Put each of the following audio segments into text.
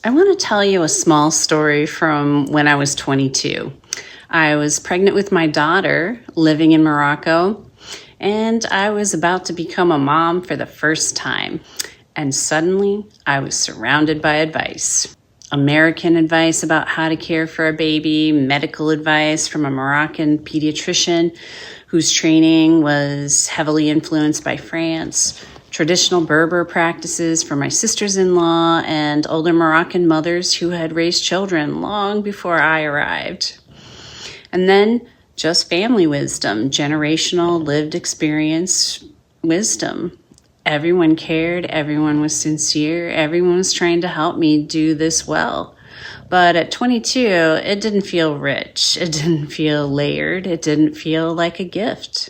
I want to tell you a small story from when I was 22. I was pregnant with my daughter, living in Morocco, and I was about to become a mom for the first time. And suddenly, I was surrounded by advice. American advice about how to care for a baby, medical advice from a Moroccan pediatrician whose training was heavily influenced by France, traditional Berber practices from my sisters-in-law and older Moroccan mothers who had raised children long before I arrived. And then just family wisdom, generational lived experience wisdom. Everyone cared, everyone was sincere, everyone was trying to help me do this well. But at 22, it didn't feel rich, it didn't feel layered, it didn't feel like a gift.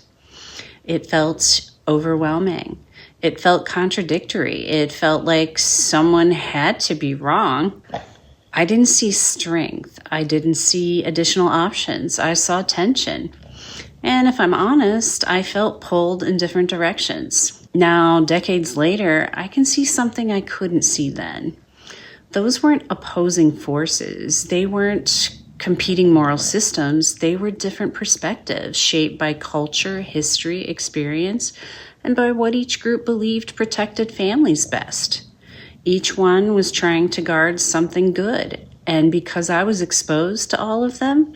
It felt overwhelming. It felt contradictory. It felt like someone had to be wrong. I didn't see strength. I didn't see additional options. I saw tension. And if I'm honest, I felt pulled in different directions. Now, decades later, I can see something I couldn't see then. Those weren't opposing forces. They weren't competing moral systems. They were different perspectives shaped by culture, history, experience, and by what each group believed protected families best. Each one was trying to guard something good, and because I was exposed to all of them,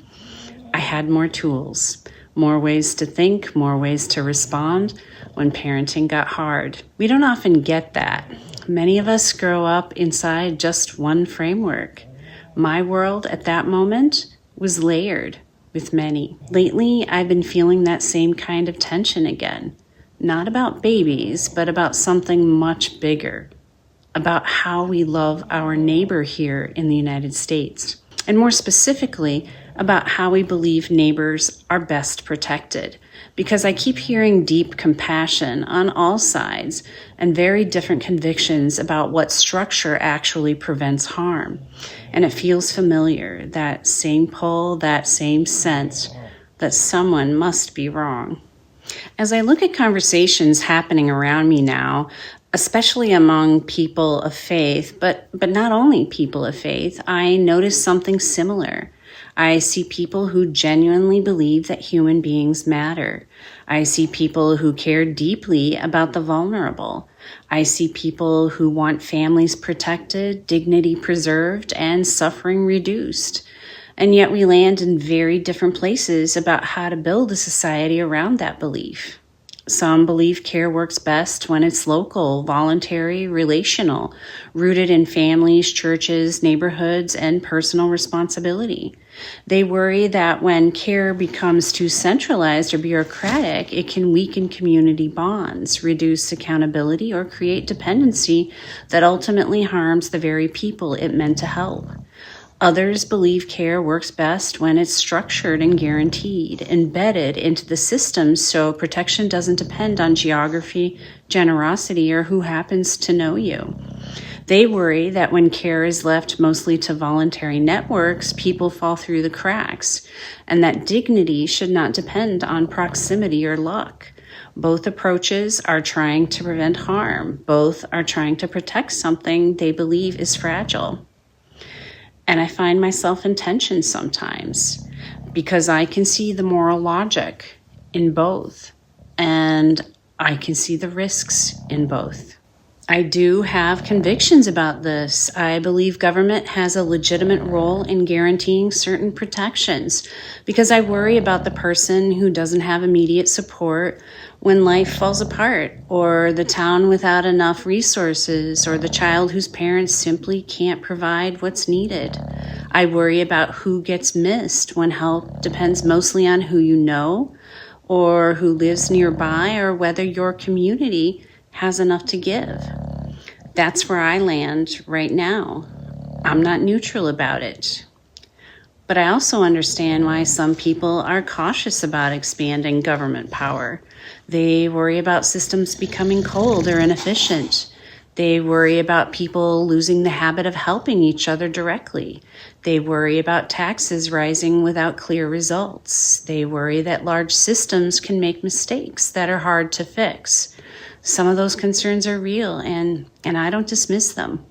I had more tools, more ways to think, more ways to respond when parenting got hard. We don't often get that. Many of us grow up inside just one framework. My world at that moment was layered with many. Lately, I've been feeling that same kind of tension again. Not about babies, but about something much bigger, about how we love our neighbor here in the United States, and more specifically, about how we believe neighbors are best protected, because I keep hearing deep compassion on all sides and very different convictions about what structure actually prevents harm. And it feels familiar, that same pull, that same sense that someone must be wrong. As I look at conversations happening around me now, especially among people of faith, but not only people of faith, I notice something similar. I see people who genuinely believe that human beings matter. I see people who care deeply about the vulnerable. I see people who want families protected, dignity preserved, and suffering reduced. And yet we land in very different places about how to build a society around that belief. Some believe care works best when it's local, voluntary, relational, rooted in families, churches, neighborhoods, and personal responsibility. They worry that when care becomes too centralized or bureaucratic, it can weaken community bonds, reduce accountability, or create dependency that ultimately harms the very people it meant to help. Others believe care works best when it's structured and guaranteed, embedded into the system so protection doesn't depend on geography, generosity, or who happens to know you. They worry that when care is left mostly to voluntary networks, people fall through the cracks, and that dignity should not depend on proximity or luck. Both approaches are trying to prevent harm. Both are trying to protect something they believe is fragile. And I find myself in tension sometimes because I can see the moral logic in both, and I can see the risks in both. I do have convictions about this. I believe government has a legitimate role in guaranteeing certain protections because I worry about the person who doesn't have immediate support when life falls apart, or the town without enough resources, or the child whose parents simply can't provide what's needed. I worry about who gets missed when help depends mostly on who you know, or who lives nearby, or whether your community has enough to give. That's where I land right now. I'm not neutral about it. But I also understand why some people are cautious about expanding government power. They worry about systems becoming cold or inefficient. They worry about people losing the habit of helping each other directly. They worry about taxes rising without clear results. They worry that large systems can make mistakes that are hard to fix. Some of those concerns are real, and I don't dismiss them.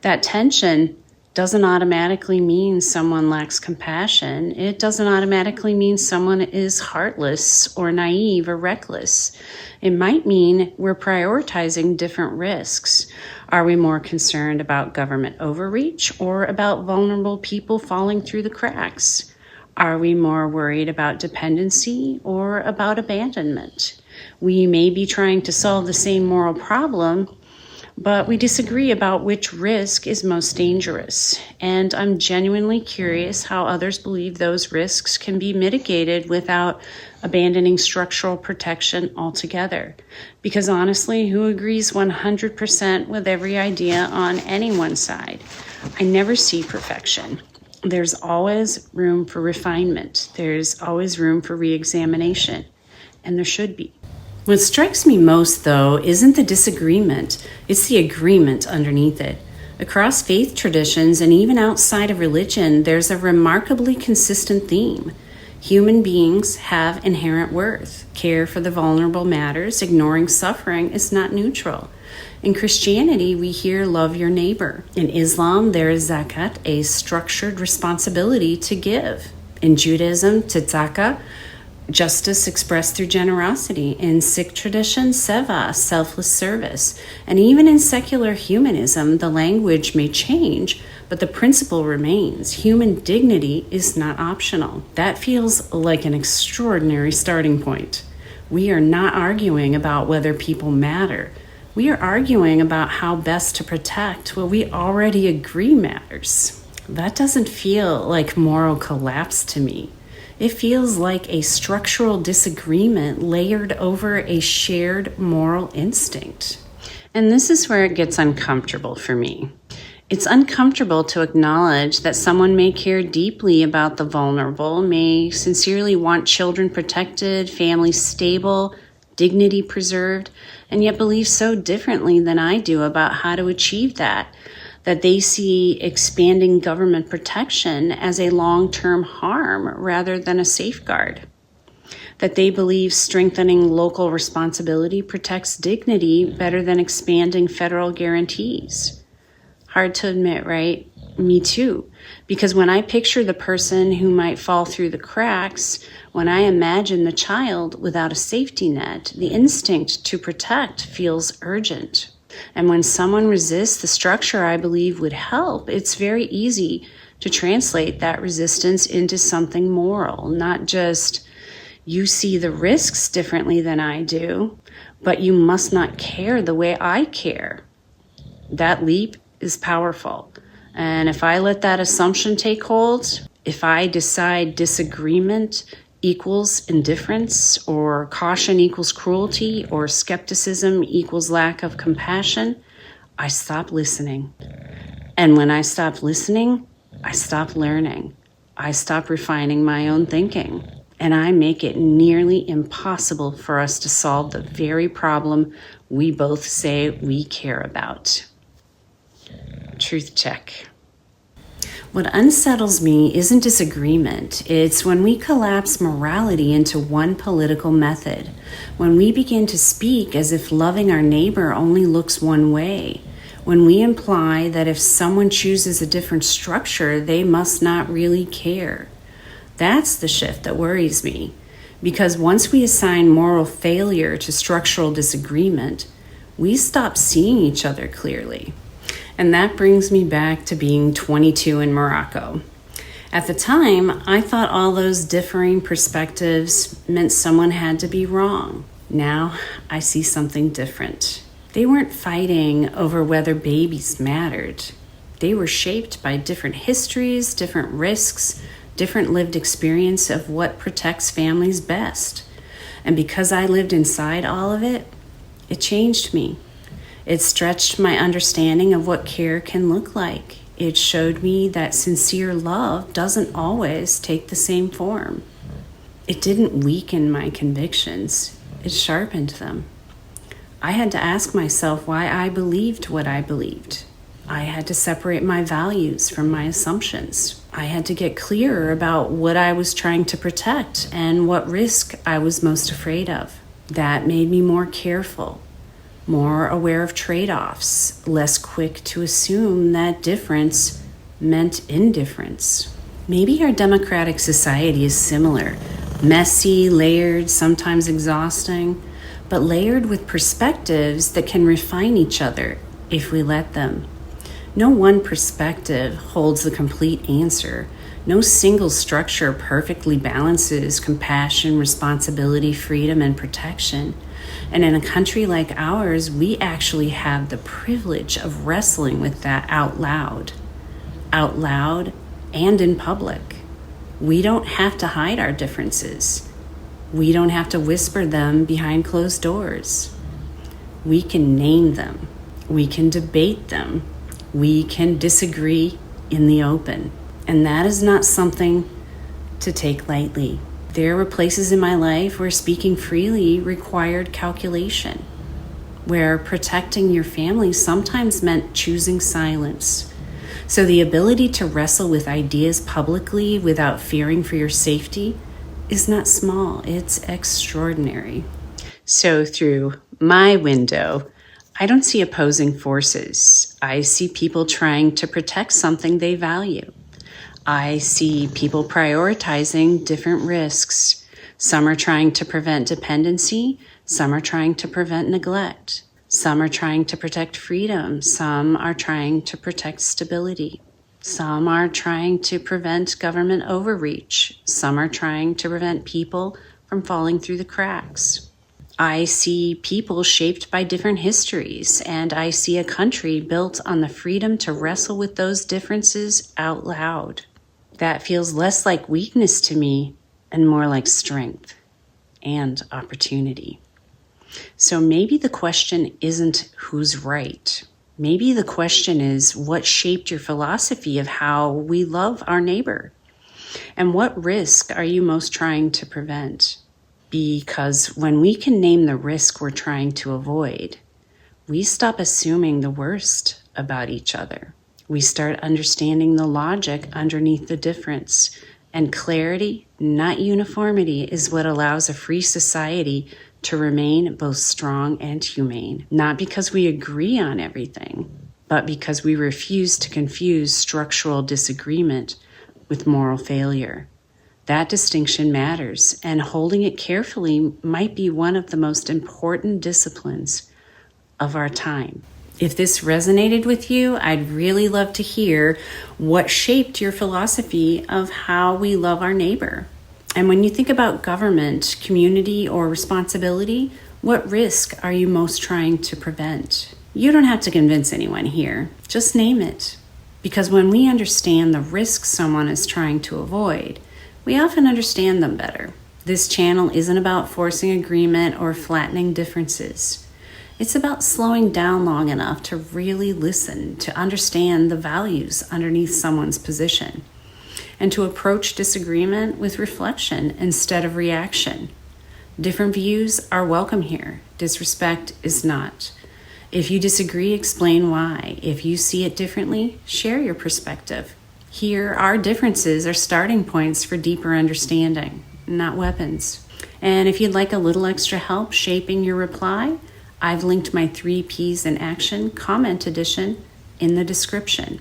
That tension doesn't automatically mean someone lacks compassion. It doesn't automatically mean someone is heartless or naive or reckless. It might mean we're prioritizing different risks. Are we more concerned about government overreach or about vulnerable people falling through the cracks? Are we more worried about dependency or about abandonment? We may be trying to solve the same moral problem, but we disagree about which risk is most dangerous. And I'm genuinely curious how others believe those risks can be mitigated without abandoning structural protection altogether. Because honestly, who agrees 100% with every idea on anyone's side? I never see perfection. There's always room for refinement. There's always room for re-examination. And there should be. What strikes me most, though, isn't the disagreement, it's the agreement underneath it. Across faith traditions and even outside of religion, there's a remarkably consistent theme. Human beings have inherent worth. Care for the vulnerable matters. Ignoring suffering is not neutral. In Christianity, we hear love your neighbor. In Islam, there is zakat, a structured responsibility to give. In Judaism, tzedakah, justice expressed through generosity. In Sikh tradition, seva, selfless service. And even in secular humanism, the language may change, but the principle remains. Human dignity is not optional. That feels like an extraordinary starting point. We are not arguing about whether people matter. We are arguing about how best to protect what we already agree matters. That doesn't feel like moral collapse to me. It feels like a structural disagreement layered over a shared moral instinct. And this is where it gets uncomfortable for me. It's uncomfortable to acknowledge that someone may care deeply about the vulnerable, may sincerely want children protected, families stable, dignity preserved, and yet believe so differently than I do about how to achieve that they see expanding government protection as a long-term harm rather than a safeguard, that they believe strengthening local responsibility protects dignity better than expanding federal guarantees. Hard to admit, right? Me too. Because when I picture the person who might fall through the cracks, when I imagine the child without a safety net, the instinct to protect feels urgent. And when someone resists the structure I believe would help, it's very easy to translate that resistance into something moral, not just you see the risks differently than I do, but you must not care the way I care. That leap is powerful. And if I let that assumption take hold, if I decide disagreement equals indifference, or caution equals cruelty, or skepticism equals lack of compassion, I stop listening. And when I stop listening, I stop learning. I stop refining my own thinking. And I make it nearly impossible for us to solve the very problem we both say we care about. Truth check. What unsettles me isn't disagreement. It's when we collapse morality into one political method, when we begin to speak as if loving our neighbor only looks one way, when we imply that if someone chooses a different structure, they must not really care. That's the shift that worries me, because once we assign moral failure to structural disagreement, we stop seeing each other clearly. And that brings me back to being 22 in Morocco. At the time, I thought all those differing perspectives meant someone had to be wrong. Now, I see something different. They weren't fighting over whether babies mattered. They were shaped by different histories, different risks, different lived experience of what protects families best. And because I lived inside all of it, it changed me. It stretched my understanding of what care can look like. It showed me that sincere love doesn't always take the same form. It didn't weaken my convictions. It sharpened them. I had to ask myself why I believed what I believed. I had to separate my values from my assumptions. I had to get clearer about what I was trying to protect and what risk I was most afraid of. That made me more careful, more aware of trade-offs, less quick to assume that difference meant indifference. Maybe our democratic society is similar, messy, layered, sometimes exhausting, but layered with perspectives that can refine each other if we let them. No one perspective holds the complete answer. No single structure perfectly balances compassion, responsibility, freedom, and protection. And in a country like ours, we actually have the privilege of wrestling with that out loud and in public. We don't have to hide our differences. We don't have to whisper them behind closed doors. We can name them. We can debate them. We can disagree in the open. And that is not something to take lightly. There were places in my life where speaking freely required calculation, where protecting your family sometimes meant choosing silence. So the ability to wrestle with ideas publicly without fearing for your safety is not small, it's extraordinary. So through my window, I don't see opposing forces. I see people trying to protect something they value. I see people prioritizing different risks. Some are trying to prevent dependency. Some are trying to prevent neglect. Some are trying to protect freedom. Some are trying to protect stability. Some are trying to prevent government overreach. Some are trying to prevent people from falling through the cracks. I see people shaped by different histories, and I see a country built on the freedom to wrestle with those differences out loud. That feels less like weakness to me and more like strength and opportunity. So maybe the question isn't who's right. Maybe the question is what shaped your philosophy of how we love our neighbor? And what risk are you most trying to prevent? Because when we can name the risk we're trying to avoid, we stop assuming the worst about each other. We start understanding the logic underneath the difference. And clarity, not uniformity, is what allows a free society to remain both strong and humane. Not because we agree on everything, but because we refuse to confuse structural disagreement with moral failure. That distinction matters, and holding it carefully might be one of the most important disciplines of our time. If this resonated with you, I'd really love to hear what shaped your philosophy of how we love our neighbor. And when you think about government, community, or responsibility, what risk are you most trying to prevent? You don't have to convince anyone here. Just name it. Because when we understand the risks someone is trying to avoid, we often understand them better. This channel isn't about forcing agreement or flattening differences. It's about slowing down long enough to really listen, to understand the values underneath someone's position, and to approach disagreement with reflection instead of reaction. Different views are welcome here. Disrespect is not. If you disagree, explain why. If you see it differently, share your perspective. Here, our differences are starting points for deeper understanding, not weapons. And if you'd like a little extra help shaping your reply, I've linked my 3 Ps in Action comment edition in the description.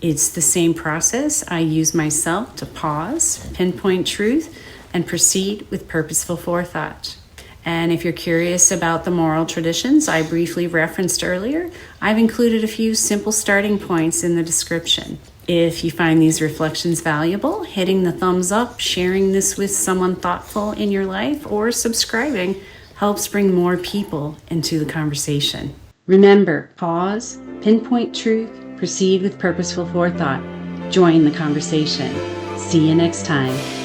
It's the same process I use myself to pause, pinpoint truth, and proceed with purposeful forethought. And if you're curious about the moral traditions I briefly referenced earlier, I've included a few simple starting points in the description. If you find these reflections valuable, hitting the thumbs up, sharing this with someone thoughtful in your life, or subscribing helps bring more people into the conversation. Remember, pause, pinpoint truth, proceed with purposeful forethought. Join the conversation. See you next time.